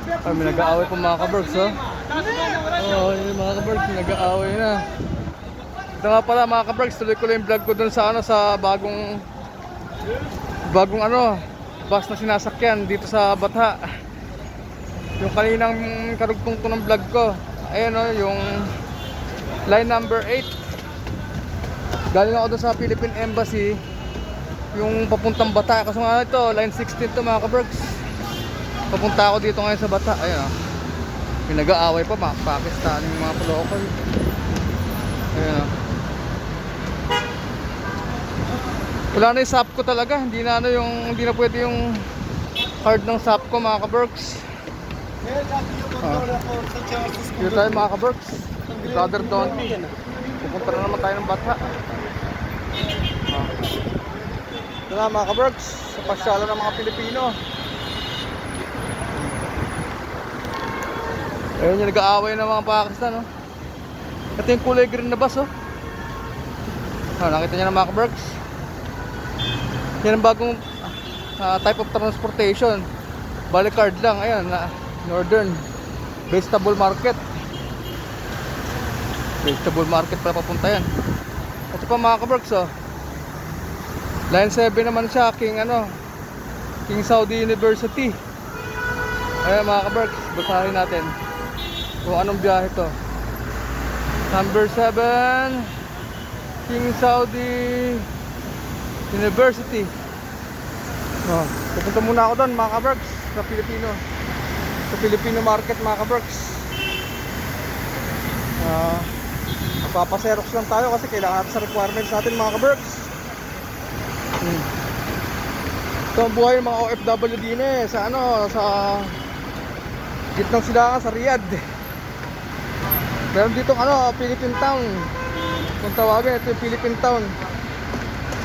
Ay, may nag-aaway pa mga kabergs, oh. Oo, yung mga kabergs, nag-aaway na. Ito nga pala mga kabergs, tuloy ko lang yung vlog ko dun sa ano, sa bagong ano, bus na sinasakyan dito sa Batha. Yung kaninang karugtong ko ng vlog ko. Ayan oh, yung line number 8. Galing ako doon sa Philippine Embassy, yung papuntang Batha. Kasi nga ito, line 16 to mga kabergs. Papunta ako dito ngayon sa Batha. Ayan oh, yung nag-aaway pa mga Pakistan, yung mga local. Ayan oh. Wala na yung SAP ko talaga. Hindi na ano yung, hindi na pwede yung card ng SAP ko mga kabergs. Dito tayo mga kabergs, Brother Don. Pupunta na naman tayo ng Batha. Ito na mga kabergs, sa pasyalan ng mga Pilipino. Ayun yung nag-aaway ng mga Pakistan, oh. Ito yung kulay green na bus, oh. Nakita nyo na mga kabergs. Yan ang bagong type of transportation. Bali card lang, ayan na Northern Vegetable Market. Vegetable Market para papunta yan. Ito pa mga kabergs, oh. Line 7 naman siya, King Saudi University. Ayan mga kabergs, basahin natin kung anong biyahe to. Number 7, King Saudi University. Pupunta muna ako doon mga kabergs, sa Filipino market mga kabergs. Magpapaserox lang tayo kasi kailangan natin sa requirements natin mga kabergs. Ito ang buhay ng mga OFW din sa gitnang silangan sa Riyadh. Meron ditong Philippine Town kung tawagin. Ito yung Philippine Town.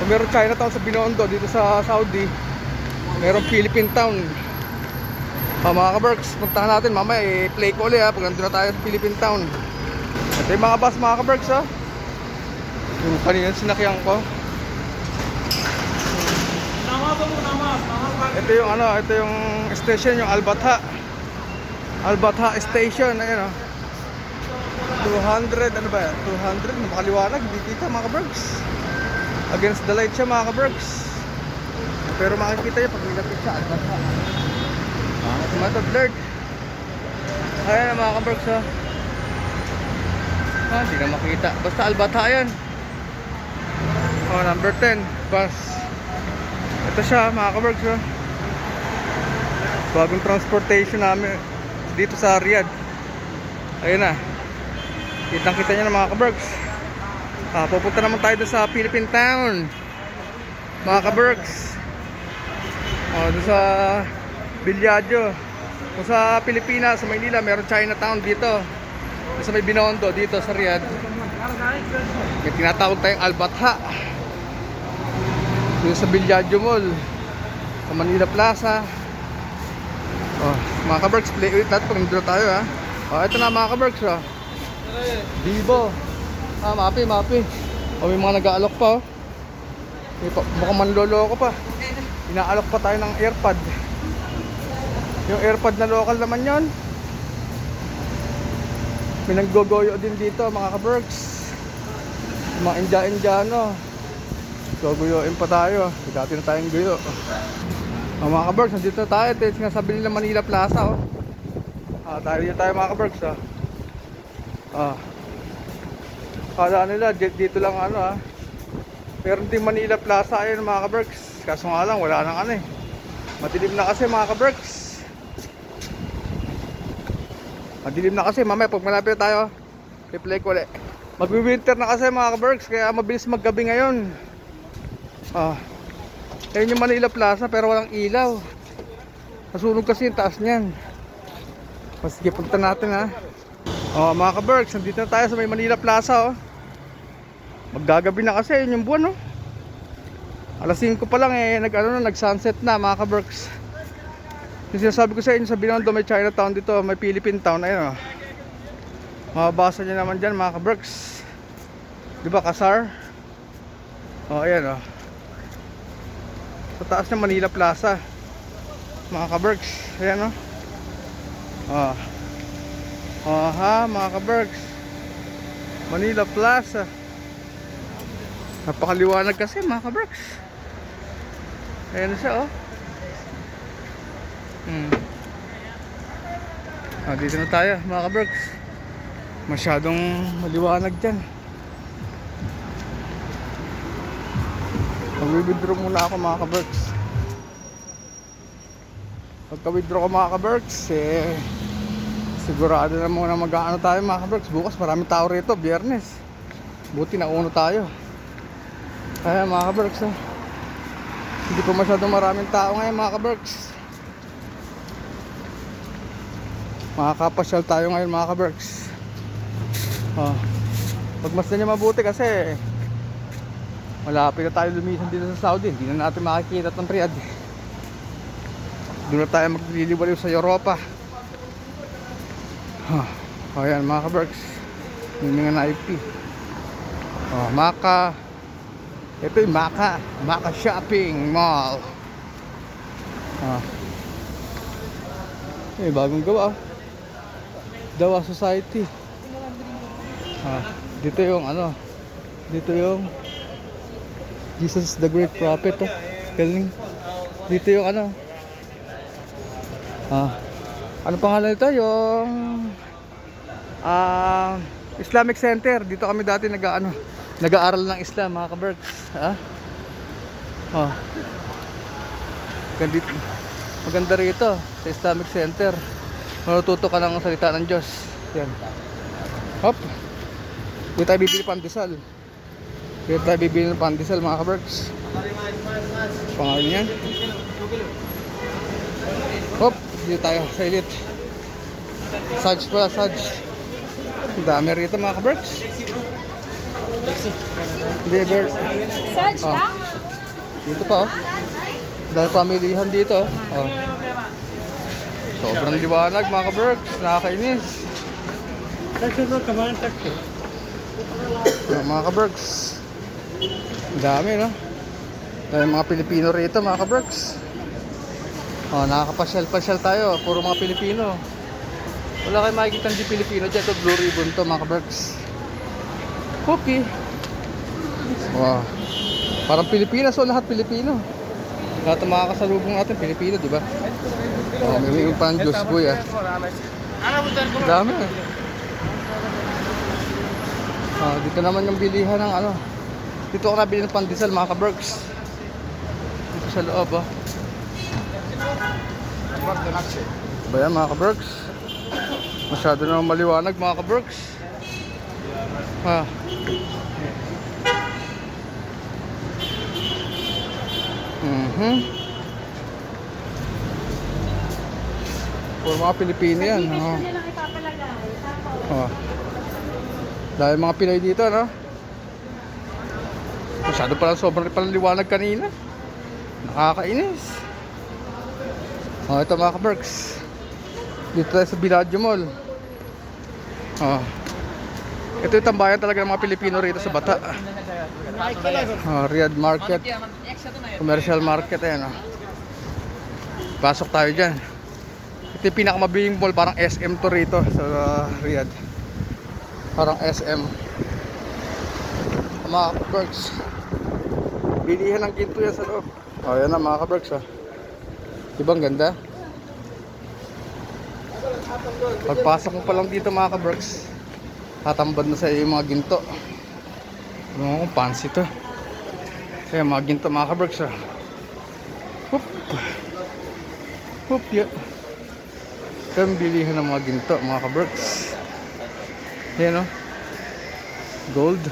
So, meron Chinatown sa Binondo dito sa Saudi. Meron Philippine Town. Mga kabergs, puntahan natin mamaya, i-play ko ulit pag nandun na tayo sa Philippine Town. Ito yung mga bus mga kabergs, yung kanina sinakyan ko. Ito yung station, yung Al-Batha Station. Ayun 200, ano ba yan? 200, makaliwanag, hindi kita mga kabergs. Against the light siya mga kabergs. Pero makikita nyo pag nilapit siya, Al-Batha. Matag-blurred. Ayan mga kabergs, hindi na makita. Basta Al-Batha yan. Number 10 bus. Ito siya mga kabergs, bagong transportation namin dito sa Riyadh. Ayun na, kitang kita nyo na mga kabergs. Pupunta naman tayo doon sa Philippine Town mga kabergs. Doon sa Villaggio. Kung sa Pilipinas, sa Maynila, meron Chinatown dito. Doon sa may Binondo, dito sa Riyadh. May tinatawag tayong Al-Batha. Doon sa Villaggio Mall, sa Manila Plaza. Mga kabergs, play ulit natin pag nandito tayo ito na mga kabergs, Vivo. Mapi. May mga nag-aalok pa, baka manloloko pa. Inaalok pa tayo ng AirPod. Yung AirPod na local naman yon. May nanggogoyo din dito mga kabergs. Mga Indiano. Gogoyoin pa tayo. Dati na tayong goyo. Mga kabergs, nandito na tayo. Ito yung sinasabi nila Manila Plaza. Tayo dito tayo mga kabergs. Kala nila dito lang meron din Manila Plaza. Ayun mga kabergs. Kaso nga lang wala nang madilim na kasi mga kabergs. Madilim na kasi, mamaya pag malapit tayo replay ko ulit. Magwi-winter na kasi mga kabergs, kaya mabilis maggabi ngayon. Ayun yung Manila Plaza pero walang ilaw. Nasunog kasi yung taas niyan. Sige, punta natin mga kabergs, nandito na tayo sa may Manila Plaza. Maggagabi na kasi, yun yung buwan Alas 5 pa lang nag-sunset na mga kabergs. Yung sinasabi ko sa inyo, sa Binondo may Chinatown dito, may Philippine Town. Ayun mababasa nyo naman dyan mga kabergs. Diba Kasar? Ayan sa taas ng Manila Plaza mga kabergs. Ayan Oh. Oh ha, mga ka-Berks. Manila Plaza. Napakaliwanag kasi, mga ka-Berks. Ayan siya, oh. Dito na tayo, mga ka-Berks. Masyadong maliwanag dyan. Mag-withdraw muna ako, mga ka-Berks. Pagka-withdraw ko, mga ka-Berks, sigurado na muna mag-aano tayo, mga ka-Berks. Bukas maraming tao rito, Biyernes. Buti nauno tayo. Kaya, mga ka-Berks, hindi pa masyadong maraming tao ngayon, mga ka-Berks. Makakapasyal tayo ngayon, mga ka-Berks. Pagmasdan niya mabuti kasi malapit na tayo lumisan dito sa Saudi. Hindi na natin makikita ng Riyadh. Doon na tayo magliliwaliw sa Europa. Ayan, mga ka-Berks. Yung mga na-IP. Maka. Ito yung Maka Shopping Mall. Bagong gawa. Dawa Society. Dito yung dito yung Jesus the Great Prophet. Galing. Dito yung ano pangalan nito? Yung Islamic Center. Dito kami dati nag-aaral ng Islam, mga ka-Berks. Maganda rito sa Islamic Center. Matututo ka ng salita ng Diyos. Yan. Hop. Dito tayo bibili pandesal. Dito tayo bibili ng pandesal, mga ka-Berks. Pangalan yan. Hop. Dito tayo sa Elite. Saj pala, Saj. Dami rito, mga ka-Berks. Liver. Saj lang? Dito pa, dahil pamilihan dito. Sobrang liwanag, mga ka-Berks. Nakakainis. Mga ka-Berks. Dami, no? Dahil mga Pilipino rito, mga ka-Berks. Nakakapasyal-pasyal tayo. Puro mga Pilipino. Wala kayong makikita di Pilipino dyan. Ito, Blue Ribbon to, mga ka-Berks. Cookie. Wow. Parang Pilipinas, lahat Pilipino. Lahat ng mga kasalubong natin, Pilipino, di ba? May pa ang Diyos boy, Dami, dito naman yung bilihan ng dito ako nabili ng pandesal, mga ka-Berks. Dito sa loob, Bayan, mga ka-Berks. Masyado na maliwanag, mga ka-Berks. Puro mga Pilipino yan. Dahil mga Pinoy dito, no? Masyado pala sobrang liwanag kanina. Nakakainis. Ito, mga ka-Berks. Dito tayo sa Bellagio Mall. Ito yung tambayan talaga ng mga Pilipino rito sa Bata. Riyadh Market. Commercial Market, ayan. Pasok tayo dyan. Ito yung pinakamabing mall, parang SM to rito sa Riyadh. Parang SM. Mga ka-Berks. Bilihan ng ginto yan sa loob. Ayan na, mga ka-Berks. Diba ang ganda? Pagpasok mo pa lang dito, mga ka-Berks, tatambad na sa iyo yung mga ginto. Ano kung fancy to. Kaya mga ginto, mga ka-Berks. Hoop. Hoop, yeah. Ito ang bilihan ng mga ginto, mga ka-Berks. Ayan, gold.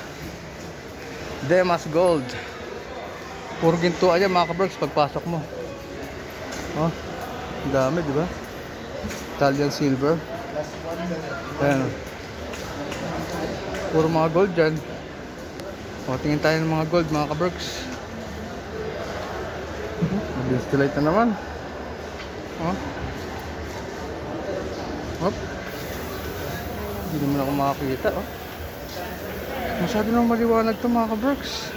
Demas Gold. Puro ginto ayan, mga ka-Berks, pagpasok mo. Ang dami, di ba? Italian silver. Ayan. Puro mga gold dyan. Tingin tayo ng mga gold, mga ka-Berks. Distillate na naman. Hindi naman ako makakita. Masyado nang maliwanag to, mga ka-Berks.